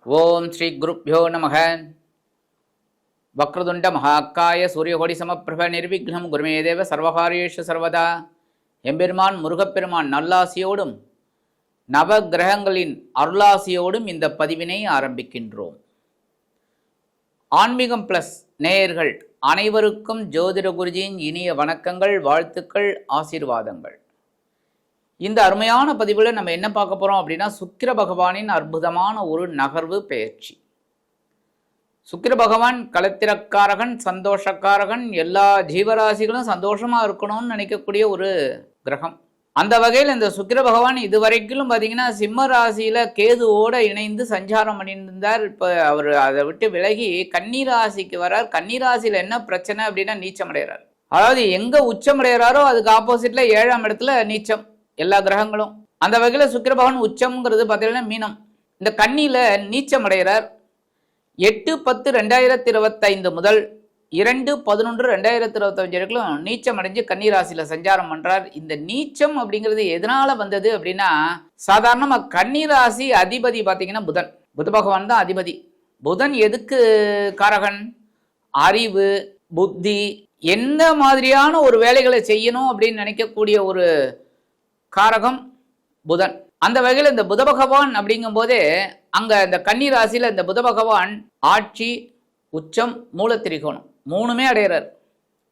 ஓம் ஸ்ரீ குருப்யோ நமக. வக்ரதுண்ட மகாக்காய சூரியகோடி சமப்பிரப நிர்விக்னம் குருமேதேவ சர்வகாரியேஷு சர்வதா. எம்பெருமான் முருகப்பெருமான் நல்லாசியோடும் நவ கிரகங்களின் அருளாசியோடும் இந்த பதிவினை ஆரம்பிக்கின்றோம். ஆன்மீகம் பிளஸ் நேயர்கள் அனைவருக்கும் ஜோதிட குருஜியின் இனிய வணக்கங்கள், வாழ்த்துக்கள், ஆசீர்வாதங்கள். இந்த அருமையான பதிவில் நம்ம என்ன பார்க்க போகிறோம் அப்படின்னா, சுக்கிர பகவானின் அற்புதமான ஒரு நகர்வு பெயர்ச்சி. சுக்கிர பகவான் களத்திரக்காரகன், சந்தோஷக்காரகன், எல்லா ஜீவராசிகளும் சந்தோஷமாக இருக்கணும்னு நினைக்கக்கூடிய ஒரு கிரகம். அந்த வகையில் இந்த சுக்கிர பகவான் இதுவரைக்கும் பார்த்தீங்கன்னா சிம்ம ராசியில் கேதுவோடு இணைந்து சஞ்சாரம் பண்ணியிருந்தார். இப்போ அவர் அதை விட்டு விலகி கன்னிராசிக்கு வரார். கன்னிராசியில் என்ன பிரச்சனை அப்படின்னா நீச்சம் அடைகிறார். அதாவது எங்கே உச்சம் அடைகிறாரோ அதுக்கு ஆப்போசிட்டில் 7ஆம் இடத்துல நீச்சம் எல்லா கிரகங்களும். அந்த வகையில் சுக்கிர பகவான் உச்சம்ங்கிறது பார்த்தீங்கன்னா மீனம். இந்த கன்னியில் நீச்சம் அடைகிறார். 8-10-2025 முதல் 2-11-2025 வரைக்கும் நீச்சம் அடைஞ்சு கன்னிராசியில் சஞ்சாரம் பண்ணுறார். இந்த நீச்சம் அப்படிங்கிறது எதனால் வந்தது அப்படின்னா, சாதாரணமாக கன்னிராசி அதிபதி பார்த்தீங்கன்னா புத பகவான் தான் அதிபதி. புதன் எதுக்கு காரகன்? அறிவு, புத்தி, எந்த மாதிரியான ஒரு வேலைகளை செய்யணும் அப்படின்னு நினைக்கக்கூடிய ஒரு காரகம் புதன். அந்த வகையில் இந்த புத பகவான் அப்படிங்கும் போதே அங்கே இந்த கன்னிராசியில் இந்த புத பகவான் ஆட்சி, உச்சம், மூலத்திரிகோணம் மூணுமே அடைகிறார்.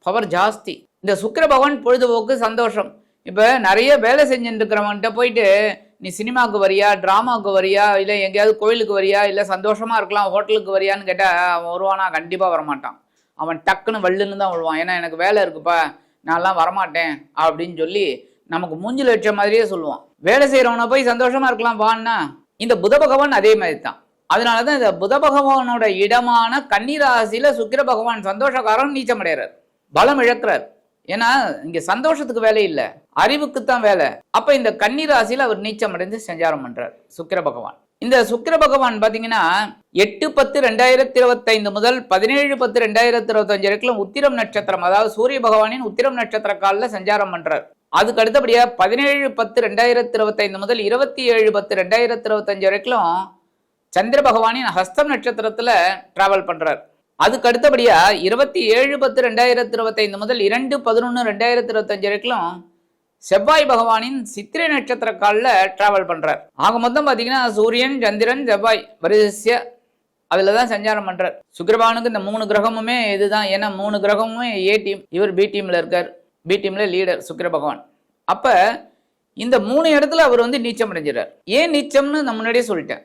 பவர் ஜாஸ்தி. இந்த சுக்கிர பகவான் பொழுதுபோக்கு, சந்தோஷம். இப்போ நிறைய வேலை செஞ்சுட்டு இருக்கிறவன்கிட்ட போயிட்டு நீ சினிமாவுக்கு வரியா, ட்ராமாவுக்கு வரியா, இல்லை எங்கேயாவது கோயிலுக்கு வரியா, இல்லை சந்தோஷமாக இருக்கலாம் ஹோட்டலுக்கு வரியான்னு கேட்டால் அவன் வருவானா? கண்டிப்பாக வரமாட்டான். அவன் டக்குன்னு வள்ளுன்னு தான் வருவான். ஏன்னா எனக்கு வேலை இருக்குப்பா, நான்லாம் வரமாட்டேன் அப்படின்னு சொல்லி நமக்கு மூஞ்சில் வச்ச மாதிரியே சொல்லுவான். வேலை செய்கிறவனை போய் சந்தோஷமா இருக்கலாம் வான்னா, இந்த புத பகவான் அதே மாதிரி தான். அதனால தான் இந்த புத பகவானோட இடமான கன்னிராசியில சுக்கிர பகவான் சந்தோஷக்காரன் நீச்சம் அடைகிறார், பலம் இழக்கிறார். ஏன்னா இங்க சந்தோஷத்துக்கு வேலை இல்லை, அறிவுக்குத்தான் வேலை. அப்ப இந்த கன்னிராசியில அவர் நீச்சம் அடைந்து சஞ்சாரம் பண்றார் சுக்கிர பகவான். இந்த சுக்கிர பகவான் பாத்தீங்கன்னா 8-10-2025 முதல் 17-10-2025 வரைக்கும் உத்திரம் நட்சத்திரம், அதாவது சூரிய பகவானின் உத்திரம் நட்சத்திர காலில் சஞ்சாரம் பண்றார். அதுக்கு அடுத்தபடியா 17-10-2025 முதல் 27-10-2025 வரைக்கும் சந்திர பகவானின் ஹஸ்தம் நட்சத்திரத்துல டிராவல் பண்றார். அதுக்கு அடுத்தபடியா 27-10-2025 முதல் 2-11-2025 வரைக்கும் செவ்வாய் பகவானின் சித்திரை நட்சத்திர காலில் டிராவல் பண்றார். ஆக மொத்தம் பார்த்தீங்கன்னா சூரியன், சந்திரன், செவ்வாய் வரிசையா அதில் தான் சஞ்சாரம் பண்றார். சுக்கிரபகவானுக்கு இந்த 3 கிரகமுமே இதுதான். ஏன்னா 3 கிரகமுமே ஏ டீம், இவர் பி டீம்ல இருக்கார். பி டீம்ல லீடர் சுக்கிர பகவான். அப்ப இந்த 3 இடத்துல அவர் நீச்சம் அடைஞ்சிறார். ஏன் நீச்சம்னு நான் முன்னாடியே சொல்லிட்டேன்.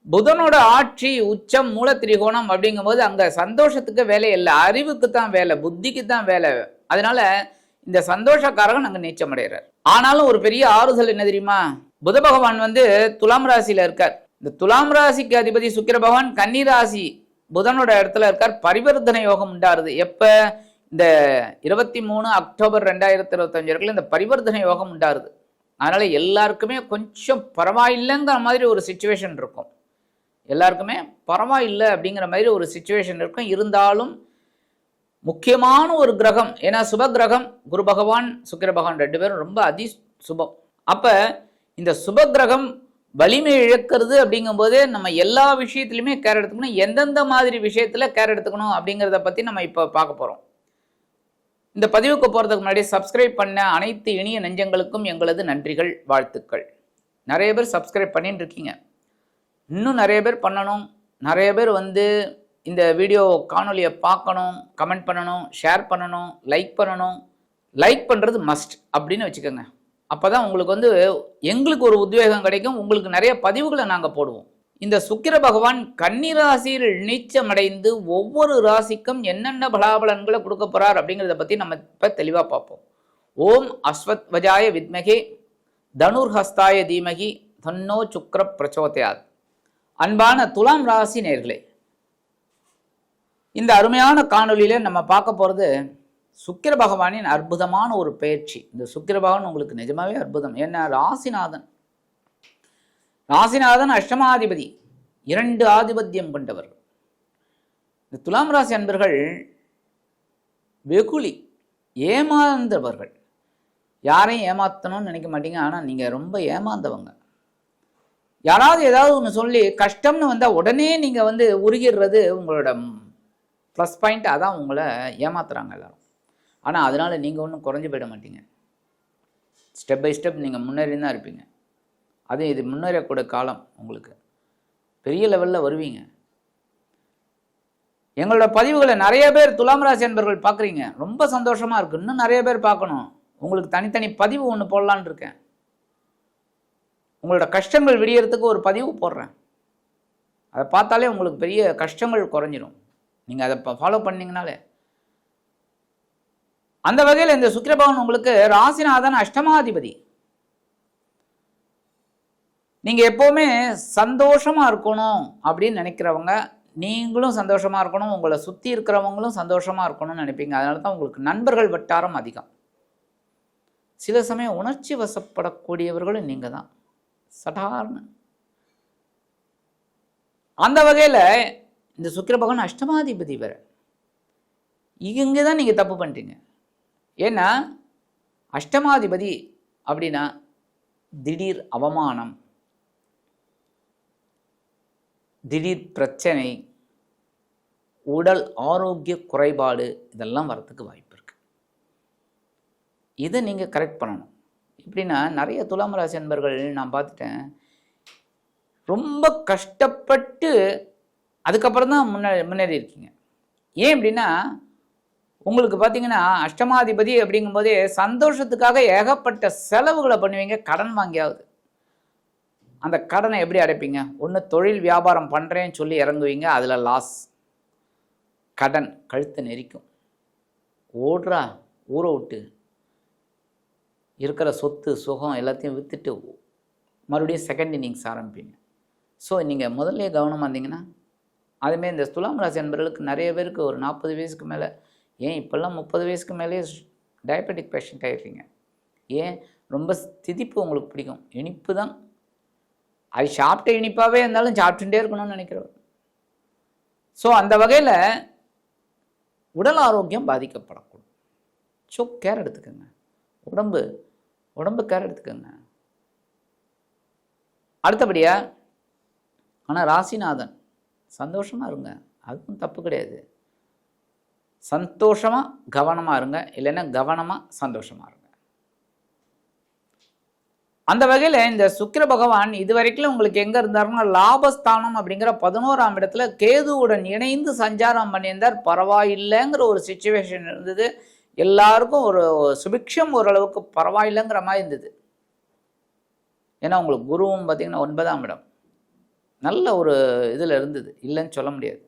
புதனோட ஆட்சி, உச்சம், மூலத்திரிகோணம் அப்படிங்கும் போது அங்க சந்தோஷத்துக்கு வேலை இல்லை, அறிவுக்கு தான் வேலை, புத்திக்கு தான் வேலை. அதனால இந்த சந்தோஷக்காரகன் அங்க நீச்சம் அடைகிறார். ஆனாலும் ஒரு பெரிய ஆறுதல் என்ன தெரியுமா? புத பகவான் துலாம் ராசியில இருக்கார். இந்த துலாம் ராசிக்கு அதிபதி சுக்கிர பகவான் கன்னிராசி புதனோட இடத்துல இருக்கார். பரிவர்த்தனை யோகம் உண்டாருது. எப்ப? இந்த 23 அக்டோபர் 2025 வரைக்கும் இந்த பரிவர்த்தனை யோகம் உண்டாருது. அதனால எல்லாருக்குமே கொஞ்சம் பரவாயில்லைங்கிற மாதிரி ஒரு சிச்சுவேஷன் இருக்கும். எல்லாருக்குமே பரவாயில்லை அப்படிங்கிற மாதிரி ஒரு சிச்சுவேஷன் இருக்கும். இருந்தாலும் முக்கியமான ஒரு கிரகம், ஏன்னா சுப கிரகம் குரு பகவான், சுக்கிர பகவான் 2 பேரும் ரொம்ப அதி சுபம். அப்ப இந்த சுப கிரகம் வலிமை இழக்கிறது அப்படிங்கும் போது நம்ம எல்லா விஷயத்திலுமே கேர் எடுத்துக்கணும். எந்தெந்த மாதிரி விஷயத்துல கேர் எடுத்துக்கணும் அப்படிங்கிறத பத்தி நம்ம இப்போ பார்க்க போறோம். இந்த பதிவுக்கு போகிறதுக்கு முன்னாடி சப்ஸ்கிரைப் பண்ண அனைத்து இனிய நெஞ்சங்களுக்கும் எங்களது நன்றிகள், வாழ்த்துக்கள். நிறைய பேர் சப்ஸ்கிரைப் பண்ணிட்டு இருக்கீங்க. இன்னும் நிறைய பேர் பண்ணணும். நிறைய பேர் இந்த வீடியோ காணொலியை பார்க்கணும், கமெண்ட் பண்ணணும், ஷேர் பண்ணணும், லைக் பண்ணணும். லைக் பண்ணுறது மஸ்ட் அப்படின்னு வச்சுக்கோங்க. அப்போ தான் உங்களுக்கு எங்களுக்கு ஒரு உத்வேகம் கிடைக்கும். உங்களுக்கு நிறைய பதிவுகளை நாங்கள் போடுவோம். இந்த சுக்கிர பகவான் கன்னிராசியில் நீச்சமடைந்து ஒவ்வொரு ராசிக்கும் என்னென்ன பலாபலன்களை கொடுக்க போறார் அப்படிங்கிறத பற்றி நம்ம இப்போ தெளிவாக பார்ப்போம். ஓம் அஸ்வத் வஜாய வித்மகே தனுர்ஹஸ்தாய தீமகி தன்னோ சுக்ர பிரச்சோதயாத். அன்பான துலாம் ராசி நேயர்களே, இந்த அருமையான காணொலியில நம்ம பார்க்க போகிறது சுக்கிர பகவானின் அற்புதமான ஒரு பயிற்சி. இந்த சுக்கிர பகவான் உங்களுக்கு நிஜமாவே அற்புதம். ஏன்னா ராசிநாதன் அஷ்டமாதிபதி, 2 ஆதிபத்தியம் கொண்டவர். இந்த துலாம் ராசி அன்பர்கள் வெகுளி, ஏமாந்தவர்கள். யாரையும் ஏமாத்தணும்னு நினைக்க மாட்டீங்க, ஆனால் நீங்கள் ரொம்ப ஏமாந்தவங்க. யாராவது ஏதாவது ஒன்று சொல்லி கஷ்டம்னு வந்தால் உடனே நீங்கள் வந்து உருகிடுறது உங்களோட ப்ளஸ் பாயிண்ட். அதான் உங்களை ஏமாத்துறாங்க எல்லாரும். ஆனால் அதனால் நீங்கள் ஒன்றும் குறைஞ்சி போயிட மாட்டீங்க. ஸ்டெப் பை ஸ்டெப் நீங்கள் முன்னேறி தான் இருப்பீங்க. அது இது முன்னேறக்கூடிய காலம். உங்களுக்கு பெரிய லெவலில் வருவீங்க. எங்களோட பதிவுகளை நிறைய பேர் துலாம் ராசி அன்பர்கள் பார்க்குறீங்க. ரொம்ப சந்தோஷமாக இருக்குது. இன்னும் நிறைய பேர் பார்க்கணும். உங்களுக்கு தனித்தனி பதிவு ஒன்று போடலான்னு இருக்கேன். உங்களோட கஷ்டங்கள் விடியறதுக்கு ஒரு பதிவு போடுறேன். அதை பார்த்தாலே உங்களுக்கு பெரிய கஷ்டங்கள் குறைஞ்சிடும். நீங்கள் அதை ஃபாலோ பண்ணிங்கனாலே. அந்த வகையில் இந்த சுக்கிரபகவான் உங்களுக்கு ராசிநாதன் அஷ்டமாதிபதி. நீங்கள் எப்போவுமே சந்தோஷமாக இருக்கணும் அப்படின்னு நினைக்கிறவங்க, நீங்களும் சந்தோஷமாக இருக்கணும், உங்களை சுற்றி இருக்கிறவங்களும் சந்தோஷமாக இருக்கணும்னு நினைப்பீங்க. அதனால தான் உங்களுக்கு நண்பர்கள் வட்டாரம் அதிகம். சில சமயம் உணர்ச்சி வசப்படக்கூடியவர்களும் நீங்கள் தான். சாதாரண அந்த வகையில் இந்த சுக்கிரபகவான் அஷ்டமாதிபதி வேற. இங்கே தான் நீங்கள் தப்பு பண்ணிட்டீங்க. ஏன்னா அஷ்டமாதிபதி அப்படின்னா திடீர் அவமானம், திடீர் பிரச்சனை, உடல் ஆரோக்கிய குறைபாடு, இதெல்லாம் வரத்துக்கு வாய்ப்பு இருக்கு. இதை நீங்கள் கரெக்ட் பண்ணணும். எப்படின்னா நிறைய துலாம் ராசி அன்பர்கள் நான் பார்த்துட்டேன், ரொம்ப கஷ்டப்பட்டு அதுக்கப்புறம் தான் முன்னேறி இருக்கீங்க. ஏன் அப்படின்னா உங்களுக்கு பார்த்தீங்கன்னா அஷ்டமாதிபதி அப்படிங்கும்போதே சந்தோஷத்துக்காக ஏகப்பட்ட செலவுகளை பண்ணுவீங்க. கடன் வாங்கியாவது அந்த கடனை எப்படி அடைப்பீங்க? ஒன்று தொழில் வியாபாரம் பண்ணுறேன்னு சொல்லி இறங்குவீங்க, அதில் லாஸ், கடன் கழுத்தை நெரிக்கும். ஓடுறா ஊரை விட்டு இருக்கிற சொத்து சுகம் எல்லாத்தையும் விற்றுட்டு மறுபடியும் செகண்ட் இன்னிங்ஸ் ஆரம்பிப்பீங்க. ஸோ நீங்கள் முதல்ல கவனமாக இருந்தீங்கன்னா, அதுமாரி இந்த துலாம் ராசி அன்பர்களுக்கு நிறைய பேருக்கு ஒரு 40 வயசுக்கு மேலே, ஏன் இப்போல்லாம் 30 வயசுக்கு மேலே டயபெட்டிக் பேஷண்ட் ஆகிடுறீங்க. ஏன்? ரொம்ப திதிப்பு உங்களுக்கு பிடிக்கும், இனிப்பு தான். அது சாப்பிட்ட இனிப்பாகவே இருந்தாலும் சாப்பிட்டுட்டே இருக்கணும்னு நினைக்கிறவர். ஸோ அந்த வகையில் உடல் ஆரோக்கியம் பாதிக்கப்படக்கூடும். ஸோ கேர் எடுத்துக்கோங்க. உடம்பு கேர் எடுத்துக்கோங்க. அடுத்தபடியாக ஆனால் ராசிநாதன் சந்தோஷமாக இருங்க, அதுவும் தப்பு கிடையாது. சந்தோஷமாக கவனமாக இருங்க, இல்லைன்னா கவனமாக சந்தோஷமாக இருங்க. அந்த வகையில் இந்த சுக்கிர பகவான் இது வரைக்கும் உங்களுக்கு எங்கே இருந்தாருன்னா லாபஸ்தானம் அப்படிங்கிற 11ஆம் இடத்துல கேதுவுடன் இணைந்து சஞ்சாரம் பண்ணியிருந்தார். பரவாயில்லைங்கிற ஒரு சிச்சுவேஷன் இருந்தது. எல்லாருக்கும் ஒரு சுபிக்ஷம் ஓரளவுக்கு பரவாயில்லைங்கிற மாதிரி இருந்தது. ஏன்னா உங்களுக்கு குருவும் பார்த்திங்கன்னா 9ஆம் இடம் நல்ல ஒரு இதில் இருந்தது, இல்லைன்னு சொல்ல முடியாது.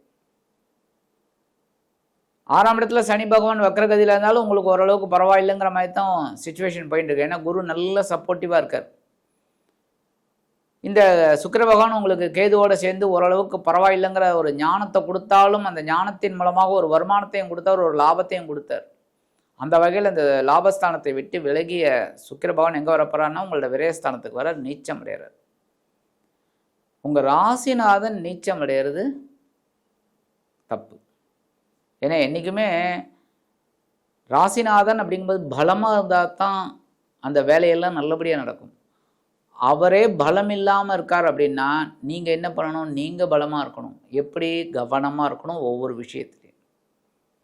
6ஆம் இடத்துல சனி பகவான் வக்ரகதியில் இருந்தாலும் உங்களுக்கு ஓரளவுக்கு பரவாயில்லைங்கிற மாதிரி தான் சிச்சுவேஷன் போயிட்டு இருக்கு. ஏன்னா குரு நல்ல சப்போர்ட்டிவாக இருக்கார். இந்த சுக்கிர பகவான் உங்களுக்கு கேதுவோடு சேர்ந்து ஓரளவுக்கு பரவாயில்லைங்கிற ஒரு ஞானத்தை கொடுத்தாலும் அந்த ஞானத்தின் மூலமாக ஒரு வருமானத்தையும் கொடுத்தார், ஒரு லாபத்தையும் கொடுத்தார். அந்த வகையில் இந்த லாபஸ்தானத்தை விட்டு விலகிய சுக்கிர பகவான் எங்கே வரப்போறாருன்னா உங்களோட விரயஸ்தானத்துக்கு வர நீச்சம் அடைகிறார். உங்கள் ராசிநாதன் நீச்சம் அடைகிறது தப்பு. ஏன்னா என்றைக்குமே ராசிநாதன் அப்படிங்கும்போது பலமாக இருந்தால் தான் அந்த வேலையெல்லாம் நல்லபடியாக நடக்கும். அவரே பலம் இல்லாமல் இருக்கார் அப்படின்னா நீங்கள் என்ன பண்ணணும்? நீங்கள் பலமாக இருக்கணும். எப்படி? கவனமாக இருக்கணும். ஒவ்வொரு விஷயத்துலையும்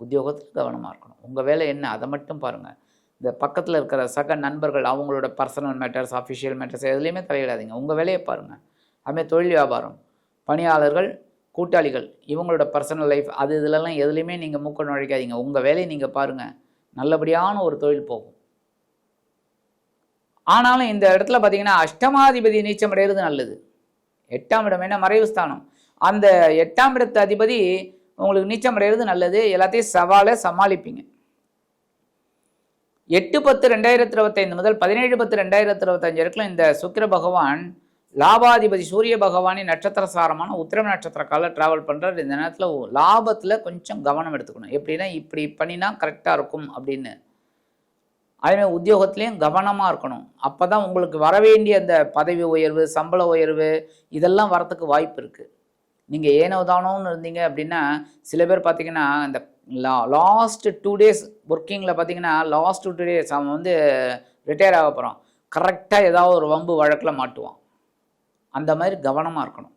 உத்தியோகத்தில் கவனமாக இருக்கணும். உங்கள் வேலை என்ன அதை மட்டும் பாருங்கள். இந்த பக்கத்தில் இருக்கிற சக நண்பர்கள் அவங்களோட பர்சனல் மேட்டர்ஸ், அஃபிஷியல் மேட்டர்ஸ் எதுலேயுமே தலையிடாதீங்க. உங்கள் வேலையை பாருங்கள். அதுமாதிரி தொழில் வியாபாரம், பணியாளர்கள், கூட்டாளிகள், இவங்களோட பர்சனல் லைஃப் அது இதிலெல்லாம் எதுலேயுமே நீங்கள் மூக்க நுழைக்காதீங்க. உங்கள் வேலையை நீங்கள் பாருங்கள். நல்லபடியான ஒரு தொழில் போகும். ஆனாலும் இந்த இடத்துல பார்த்தீங்கன்னா அஷ்டமாதிபதி நீச்சம் அடைகிறது நல்லது. 8ஆம் இடம் என்ன மறைவு ஸ்தானம். அந்த 8ஆம் இடத்து அதிபதி உங்களுக்கு நீச்சம் அடைகிறது நல்லது. எல்லாத்தையும் சவாலை சமாளிப்பீங்க. 8/10/2025 முதல் 17/10/2025 வரைக்கும் இந்த சுக்கிர பகவான் லாபாதிபதி சூரிய பகவானின் நட்சத்திர சாரமான உத்திரம் நட்சத்திர கால டிராவல் பண்ணுறார். இந்த நேரத்தில் லாபத்தில் கொஞ்சம் கவனம் எடுத்துக்கணும். எப்படின்னா இப்படி பண்ணினா கரெக்டாக இருக்கும் அப்படின்னு. அதேமாதிரி உத்தியோகத்துலேயும் கவனமாக இருக்கணும். அப்போ தான் உங்களுக்கு வர வேண்டிய அந்த பதவி உயர்வு, சம்பள உயர்வு இதெல்லாம் வரத்துக்கு வாய்ப்பு இருக்குது. நீங்கள் ஏனோ தானோன்னு இருந்தீங்க அப்படின்னா சில பேர் பார்த்தீங்கன்னா இந்த லாஸ்ட் 2 days ஒர்க்கிங்கில் பார்த்தீங்கன்னா லாஸ்ட் 2 days அவன் வந்து ரிட்டையர் ஆக போகிறான். கரெக்டாக ஏதாவது ஒரு வம்பு வழக்கில் மாட்டுவான். அந்த மாதிரி கவனமாக இருக்கணும்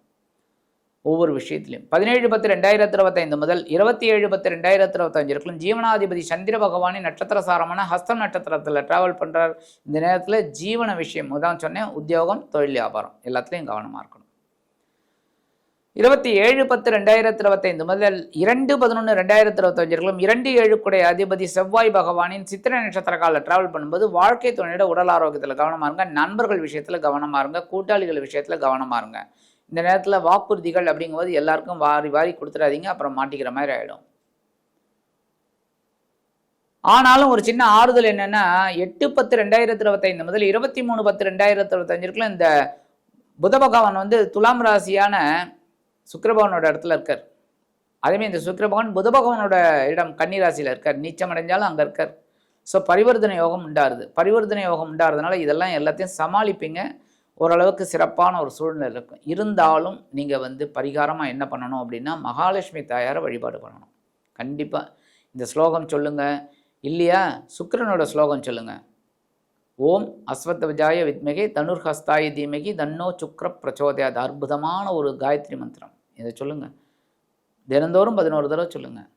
ஒவ்வொரு விஷயத்திலையும். 17/10/2025 முதல் 27/10/2025 இருக்கும் ஜீவனாதிபதி சந்திர பகவானின் நட்சத்திர சாரமான ஹஸ்தம் நட்சத்திரத்தில் டிராவல் பண்ணுறார். இந்த நேரத்தில் ஜீவன விஷயம் தான் சொன்னேன், உத்தியோகம், தொழில், வியாபாரம் எல்லாத்துலேயும் கவனமாக இருக்கணும். 27/10/2025 முதல் 2/11/2025 இருக்கும் 2/7 குடைய அதிபதி செவ்வாய் பகவானின் சித்திரை நட்சத்திர காலில் டிராவல் பண்ணும்போது வாழ்க்கை துணையோட உடல் ஆரோக்கியத்தில் கவனமாக இருங்க, நண்பர்கள் விஷயத்தில் கவனமாக இருங்க, கூட்டாளிகள் விஷயத்தில் கவனமாக இருங்க. இந்த நேரத்தில் வாக்குறுதிகள் அப்படிங்கும்போது எல்லாருக்கும் வாரி வாரி கொடுத்துடாதீங்க, அப்புறம் மாட்டிக்கிற மாதிரி ஆகிடும். ஆனாலும் ஒரு சின்ன ஆறுதல் என்னென்னா 8/10/2025 முதல் 23/10/2025 இருக்குள்ள இந்த புத பகவான் வந்து துலாம் ராசியான சுக்கிரபகவானோட இடத்துல இருக்கார். அதேமாதிரி இந்த சுக்கிரபகவான் புத பகவானோட இடம் கன்னி ராசியில் இருக்கார், நீச்சம் அடைஞ்சாலும் அங்கே இருக்கார். ஸோ பரிவர்த்தனை யோகம் உண்டாருது. பரிவர்த்தனை யோகம் உண்டாகிறதுனால இதெல்லாம் எல்லாத்தையும் சமாளிப்பீங்க, ஓரளவுக்கு சிறப்பான ஒரு சூழ்நிலை இருக்கும். இருந்தாலும் நீங்கள் வந்து பரிகாரமாக என்ன பண்ணணும் அப்படின்னா மகாலட்சுமி தாயாரை வழிபாடு பண்ணணும். கண்டிப்பாக இந்த ஸ்லோகம் சொல்லுங்கள், இல்லையா சுக்கிரனோட ஸ்லோகம் சொல்லுங்கள். ஓம் அஸ்வத்வஜாய வித்மகே தனுர்ஹஸ்தாய தீமகி தன்னோ சுக்ர பிரச்சோதயாத். அற்புதமான ஒரு காயத்ரி மந்திரம், இதை சொல்லுங்கள். தினந்தோறும் 11 தடவை சொல்லுங்கள்.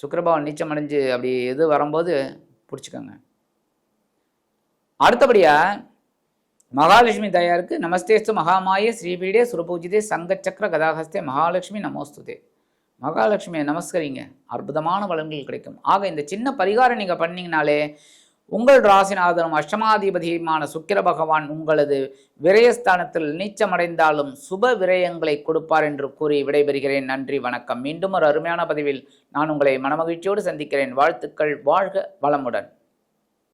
சுக்கிரபகவான் நீச்சம் அடைஞ்சு அப்படி எது வரும்போது பிடிச்சிக்கோங்க. அடுத்தபடியாக மகாலட்சுமி தாயாருக்கு நமஸ்தேஸ்து மகாமாயே ஸ்ரீபீடே சுரபூஜிதே சங்கச்சக்கர கதாஹஸ்தே மகாலட்சுமி நமோஸ்துதே. மகாலட்சுமியை நமஸ்கரிங்க, அற்புதமான பலன்கள் கிடைக்கும். ஆக இந்த சின்ன பரிகாரம் நீங்கள் பண்ணிங்கனாலே உங்கள் ராசிநாதனும் அஷ்டமாதிபதியுமான சுக்கிர பகவான் உங்களது விரயஸ்தானத்தில் நீச்சமடைந்தாலும் சுப விரயங்களை கொடுப்பார் என்று கூறி விடைபெறுகிறேன். நன்றி, வணக்கம். மீண்டும் ஒரு அருமையான பதிவில் நான் உங்களை மனமகிழ்ச்சியோடு சந்திக்கிறேன். வாழ்த்துக்கள். வாழ்க வளமுடன்.